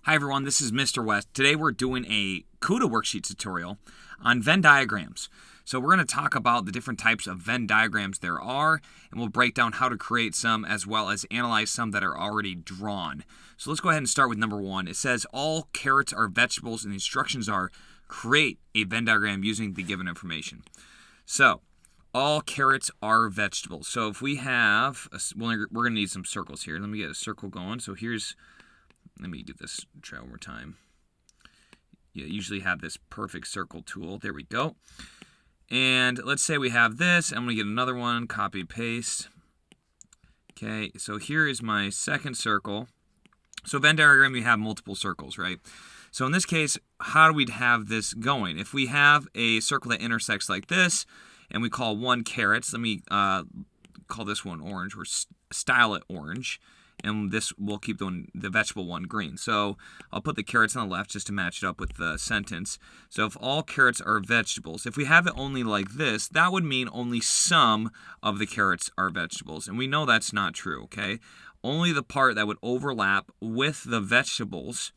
Hi everyone, this is Mr. West. Today we're doing a Kuta worksheet tutorial on Venn diagrams. So we're going to talk about the different types of Venn diagrams there are, and we'll break down how to create some as well as analyze some that are already drawn. So let's go ahead and start with number one. It says all carrots are vegetables, and the instructions are create a Venn diagram using the given information. So all carrots are vegetables. So if we have, we're going to need some circles here. Let me get a circle going. So let me do this, try one more time. You usually have this perfect circle tool. There we go. And let's say we have this. I'm going to get another one, copy, paste. Okay, so here is my second circle. So Venn diagram, we have multiple circles, right? So in this case, how do we have this going? If we have a circle that intersects like this, and we call one carrots, let me call this one orange, or style it orange. And this will keep the vegetable one green. So I'll put the carrots on the left just to match it up with the sentence. So if all carrots are vegetables, if we have it only like this, that would mean only some of the carrots are vegetables. And we know that's not true, okay? Only the part that would overlap with the vegetables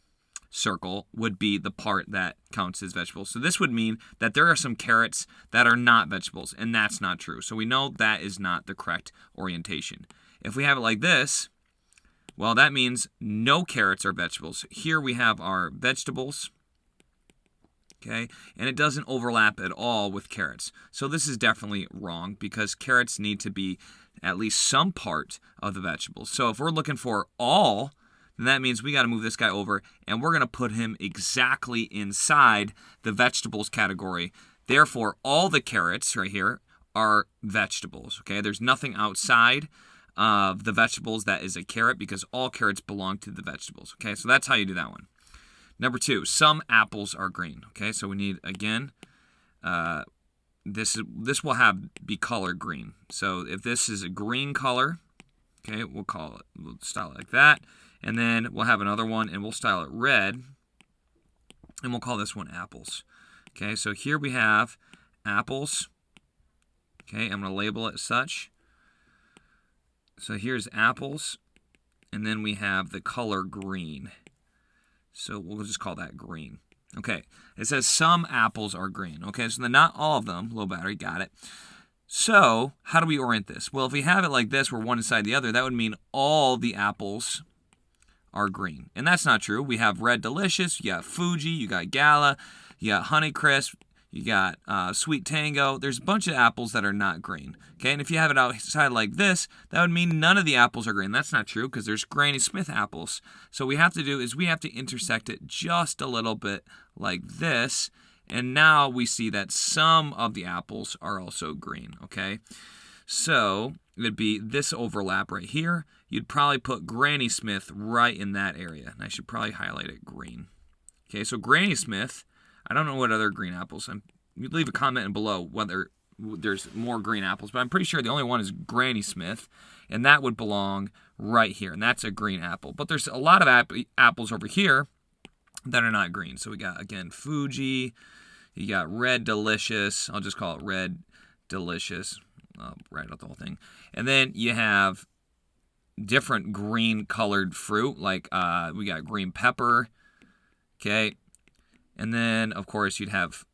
circle would be the part that counts as vegetables. So this would mean that there are some carrots that are not vegetables, and that's not true. So we know that is not the correct orientation. If we have it like this, well, that means no carrots are vegetables. Here we have our vegetables, okay, and it doesn't overlap at all with carrots. So this is definitely wrong because carrots need to be at least some part of the vegetables. So if we're looking for all, then that means we got to move this guy over, and we're going to put him exactly inside the vegetables category. Therefore, all the carrots right here are vegetables, okay? There's nothing outside of the vegetables that is a carrot because all carrots belong to the vegetables. Okay, so that's how you do that one. Number two, some apples are green. Okay, so we need, again, this will be color green. So if this is a green color, okay, we'll style it like that. And then we'll have another one and we'll style it red. And we'll call this one apples. Okay, so here we have apples. Okay, I'm going to label it such. So here's apples, and then we have the color green. So we'll just call that green. Okay, it says some apples are green. Okay, so then not all of them, low battery, got it. So how do we orient this? Well, if we have it like this, where one inside the other, that would mean all the apples are green. And that's not true. We have Red Delicious, you got Fuji, you got Gala, you got Honeycrisp, you got Sweet Tango. There's a bunch of apples that are not green. Okay, and if you have it outside like this, that would mean none of the apples are green. That's not true because there's Granny Smith apples. So what we have to do is we have to intersect it just a little bit like this. And now we see that some of the apples are also green. Okay, so it would be this overlap right here. You'd probably put Granny Smith right in that area. And I should probably highlight it green. Okay, so Granny Smith, I don't know what other green apples. You leave a comment below whether there's more green apples, but I'm pretty sure the only one is Granny Smith, and that would belong right here, and that's a green apple. But there's a lot of apples over here that are not green. So we got, again, Fuji, you got Red Delicious. I'll just call it Red Delicious. I'll write out the whole thing. And then you have different green colored fruit, like we got green pepper, okay? And then, of course, you'd have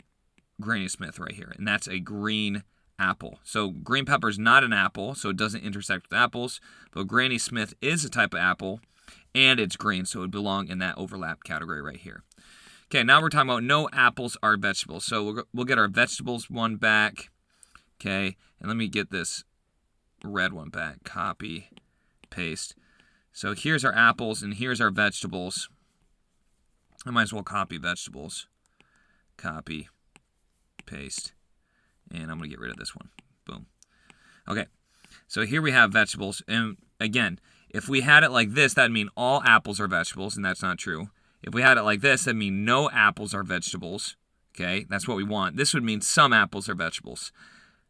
Granny Smith right here, and that's a green apple. So green pepper is not an apple, so it doesn't intersect with apples, but Granny Smith is a type of apple, and it's green, so it would belong in that overlap category right here. Okay, now we're talking about no apples are vegetables. So we'll get our vegetables one back, okay, and let me get this red one back. Copy, paste. So here's our apples, and here's our vegetables. I might as well copy vegetables. Copy, paste. And I'm going to get rid of this one. Boom. Okay. So here we have vegetables. And again, if we had it like this, that would mean all apples are vegetables, and that's not true. If we had it like this, that would mean no apples are vegetables. Okay? That's what we want. This would mean some apples are vegetables.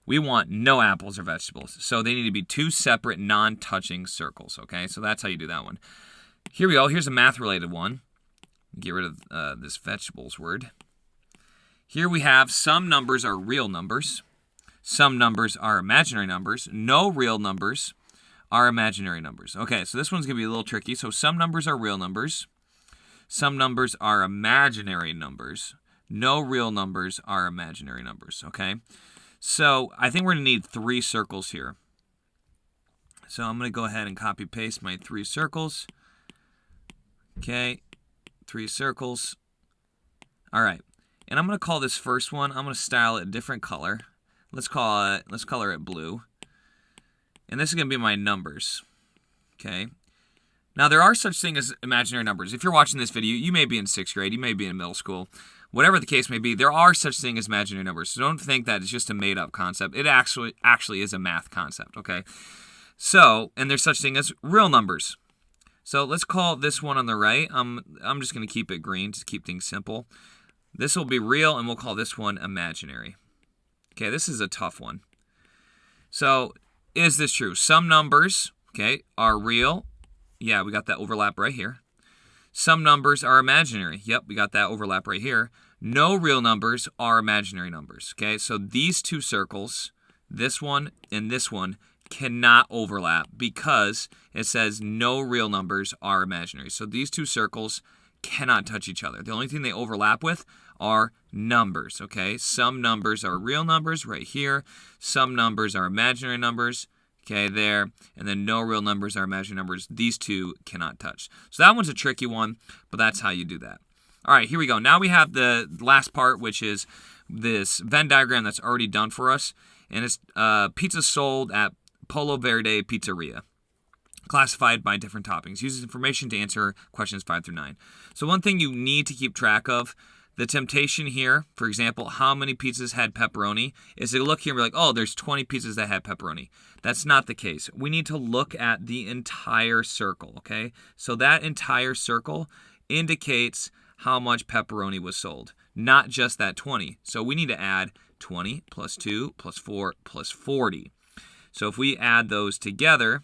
We want no apples are vegetables. So they need to be two separate non-touching circles. Okay? So that's how you do that one. Here we go. Here's a math-related one. Get rid of this vegetables word. Here we have some numbers are real numbers. Some numbers are imaginary numbers. No real numbers are imaginary numbers. Okay, so this one's going to be a little tricky. So some numbers are real numbers. Some numbers are imaginary numbers. No real numbers are imaginary numbers, okay? So I think we're going to need 3 circles here. So I'm going to go ahead and copy paste my 3 circles. Okay, 3 circles. All right, and I'm going to call this first one, I'm going to style it a different color. Let's color it blue. And this is going to be my numbers. Okay. Now, there are such things as imaginary numbers. If you're watching this video, you may be in 6th grade, you may be in middle school. Whatever the case may be, there are such things as imaginary numbers. So don't think that it's just a made-up concept. It actually is a math concept, okay? So, and there's such thing as real numbers. So let's call this one on the right. I'm just going to keep it green to keep things simple. This will be real, and we'll call this one imaginary. Okay, this is a tough one. So, is this true? Some numbers, okay, are real. Yeah, we got that overlap right here. Some numbers are imaginary. Yep, we got that overlap right here. No real numbers are imaginary numbers. Okay, so these 2 circles, this one and this one, cannot overlap because it says no real numbers are imaginary. So these 2 circles cannot touch each other. The only thing they overlap with are numbers. Okay, some numbers are real numbers right here. Some numbers are imaginary numbers. Okay, there, and then no real numbers are imaginary numbers. These 2 cannot touch. So that one's a tricky one, but that's how you do that. All right, here we go. Now we have the last part, which is this Venn diagram that's already done for us, and it's pizza sold at Polo Verde Pizzeria, classified by different toppings. Uses information to answer questions 5 through 9. So one thing you need to keep track of, the temptation here, for example, how many pizzas had pepperoni, is to look here and be like, oh, there's 20 pizzas that had pepperoni. That's not the case. We need to look at the entire circle, okay? So that entire circle indicates how much pepperoni was sold, not just that 20. So we need to add 20 plus 2 plus 4 plus 40. So if we add those together,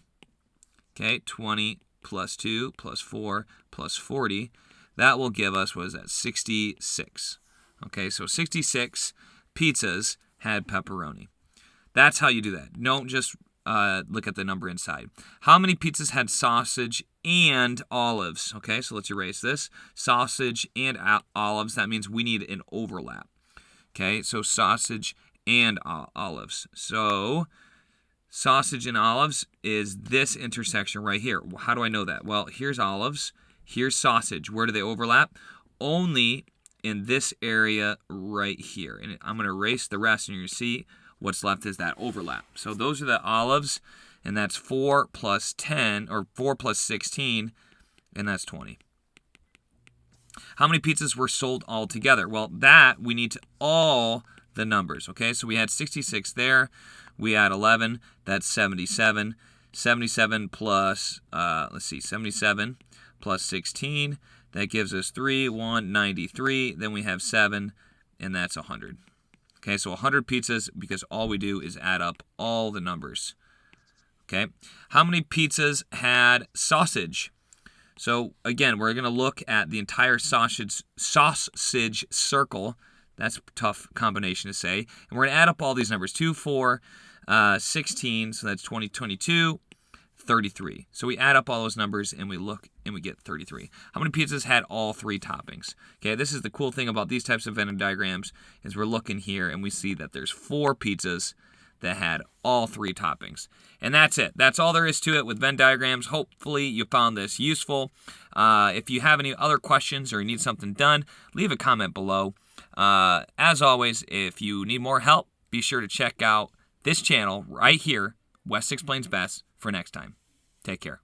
okay, 20 plus 2 plus 4 plus 40, that will give us, what is that, 66. Okay, so 66 pizzas had pepperoni. That's how you do that. Don't just look at the number inside. How many pizzas had sausage and olives? Okay, so let's erase this. Sausage and olives, that means we need an overlap. Okay, so sausage and olives. So sausage and olives is this intersection right here. How do I know that? Well, here's olives. Here's sausage. Where do they overlap? Only in this area right here. And I'm going to erase the rest, and you're going to see what's left is that overlap. So those are the olives, and that's 4 plus 10, or 4 plus 16, and that's 20. How many pizzas were sold all together? Well, that we need to all the numbers, okay? So we had 66 there. We had 11. That's 77. 77 plus, 77 plus 16, that gives us 93. Then we have 7, and that's 100. Okay, so 100 pizzas, because all we do is add up all the numbers. Okay, how many pizzas had sausage? So again, we're going to look at the entire sausage circle. That's a tough combination to say. And we're going to add up all these numbers. 2, 4, 16, so that's 20, 22. 33. So we add up all those numbers and we look and we get 33. How many pizzas had all 3 toppings? Okay, this is the cool thing about these types of Venn diagrams is we're looking here and we see that there's 4 pizzas that had all 3 toppings. And that's it. That's all there is to it with Venn diagrams. Hopefully you found this useful. If you have any other questions or you need something done, leave a comment below. As always, if you need more help, be sure to check out this channel right here, Wes Explains Best, for next time. Take care.